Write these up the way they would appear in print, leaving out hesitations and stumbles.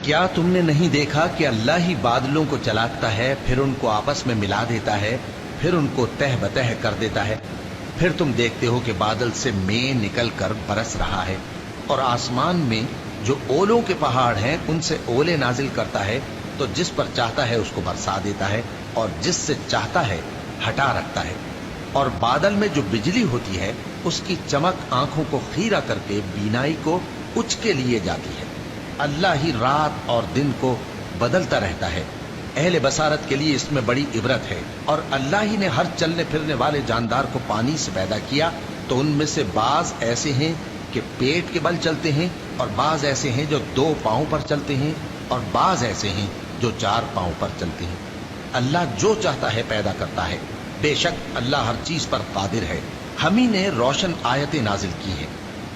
کیا تم نے نہیں دیکھا کہ اللہ ہی بادلوں کو چلاتا ہے، پھر ان کو آپس میں ملا دیتا ہے، پھر ان کو تہ بتہ کر دیتا ہے، پھر تم دیکھتے ہو کہ بادل سے مے نکل کر برس رہا ہے، اور آسمان میں جو اولوں کے پہاڑ ہیں ان سے اولے نازل کرتا ہے، تو جس پر چاہتا ہے اس کو برسا دیتا ہے اور جس سے چاہتا ہے ہٹا رکھتا ہے، اور بادل میں جو بجلی ہوتی ہے اس کی چمک آنکھوں کو خیرہ کر کے بینائی کو اچ کے لیے جاتی ہے۔ اللہ ہی رات اور دن کو بدلتا رہتا ہے، اہل بصارت کے لیے اس میں بڑی عبرت ہے۔ اور اللہ ہی نے ہر چلنے پھرنے والے جاندار کو پانی سے پیدا کیا، تو ان میں سے بعض ایسے ہیں کہ پیٹ کے بل چلتے ہیں، اور بعض ایسے ہیں جو 2 پاؤں پر چلتے ہیں، اور بعض ایسے ہیں جو 4 پاؤں پر چلتے ہیں۔ اللہ جو چاہتا ہے پیدا کرتا ہے، بے شک اللہ ہر چیز پر قادر ہے۔ ہم ہی نے روشن آیتیں نازل کی ہیں،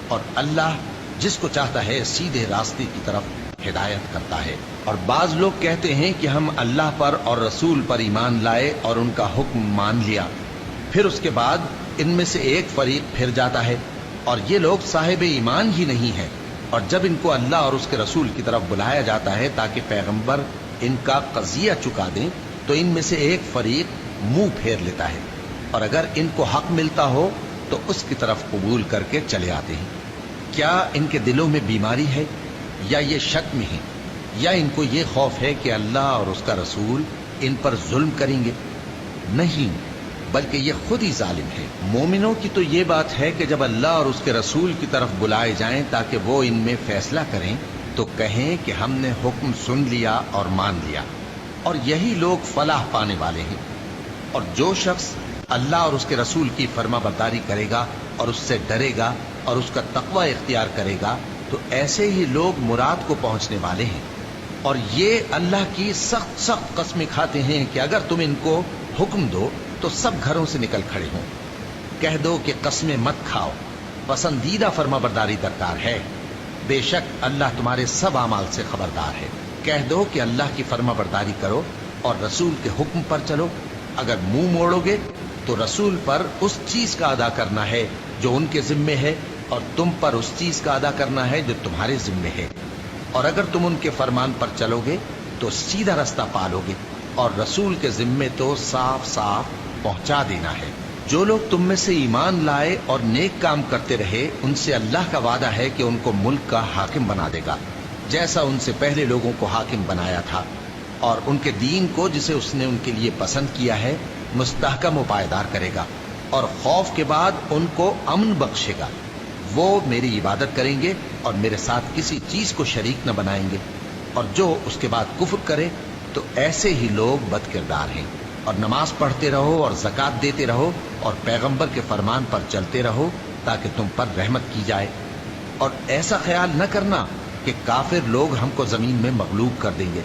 اور اللہ جس کو چاہتا ہے سیدھے راستے کی طرف ہدایت کرتا ہے۔ اور بعض لوگ کہتے ہیں کہ ہم اللہ پر اور رسول پر ایمان لائے اور ان کا حکم مان لیا، پھر اس کے بعد ان میں سے ایک فریق پھر جاتا ہے، اور یہ لوگ صاحب ایمان ہی نہیں ہیں۔ اور جب ان کو اللہ اور اس کے رسول کی طرف بلایا جاتا ہے تاکہ پیغمبر ان کا قضیہ چکا دیں، تو ان میں سے ایک فریق منہ پھیر لیتا ہے، اور اگر ان کو حق ملتا ہو تو اس کی طرف قبول کر کے چلے آتے ہیں۔ کیا ان کے دلوں میں بیماری ہے، یا یہ شک میں ہیں، یا ان کو یہ خوف ہے کہ اللہ اور اس کا رسول ان پر ظلم کریں گے؟ نہیں، بلکہ یہ خود ہی ظالم ہے۔ مومنوں کی تو یہ بات ہے کہ جب اللہ اور اس کے رسول کی طرف بلائے جائیں تاکہ وہ ان میں فیصلہ کریں، تو کہیں کہ ہم نے حکم سن لیا اور مان لیا، اور یہی لوگ فلاح پانے والے ہیں۔ اور جو شخص اللہ اور اس کے رسول کی فرما برداری کرے گا اور اس سے ڈرے گا اور اس کا تقوی اختیار کرے گا، تو ایسے ہی لوگ مراد کو پہنچنے والے ہیں۔ اور یہ اللہ کی سخت سخت قسمیں کھاتے ہیں کہ اگر تم ان کو حکم دو تو سب گھروں سے نکل کھڑے ہوں۔ کہہ دو کہ قسمیں مت کھاؤ، پسندیدہ فرما برداری درکار ہے، بے شک اللہ تمہارے سب اعمال سے خبردار ہے۔ کہہ دو کہ اللہ کی فرما برداری کرو اور رسول کے حکم پر چلو۔ اگر منہ موڑو گے تو رسول پر اس چیز کا ادا کرنا ہے جو ان کے ذمے ہے، اور تم پر اس چیز کا ادا کرنا ہے جو تمہارے ذمے ہے۔ اور اگر تم ان کے فرمان پر چلو گے تو سیدھا رستہ پالو گے، اور رسول کے ذمے تو صاف صاف پہنچا دینا ہے۔ جو لوگ تم میں سے ایمان لائے اور نیک کام کرتے رہے، ان سے اللہ کا وعدہ ہے کہ ان کو ملک کا حاکم بنا دے گا، جیسا ان سے پہلے لوگوں کو حاکم بنایا تھا، اور ان کے دین کو جسے اس نے ان کے لیے پسند کیا ہے مستحکم و پائیدار کرے گا، اور خوف کے بعد ان کو امن بخشے گا۔ وہ میری عبادت کریں گے اور میرے ساتھ کسی چیز کو شریک نہ بنائیں گے، اور جو اس کے بعد کفر کرے تو ایسے ہی لوگ بد کردار ہیں۔ اور نماز پڑھتے رہو اور زکوٰۃ دیتے رہو اور پیغمبر کے فرمان پر چلتے رہو تاکہ تم پر رحمت کی جائے۔ اور ایسا خیال نہ کرنا کہ کافر لوگ ہم کو زمین میں مغلوب کر دیں گے،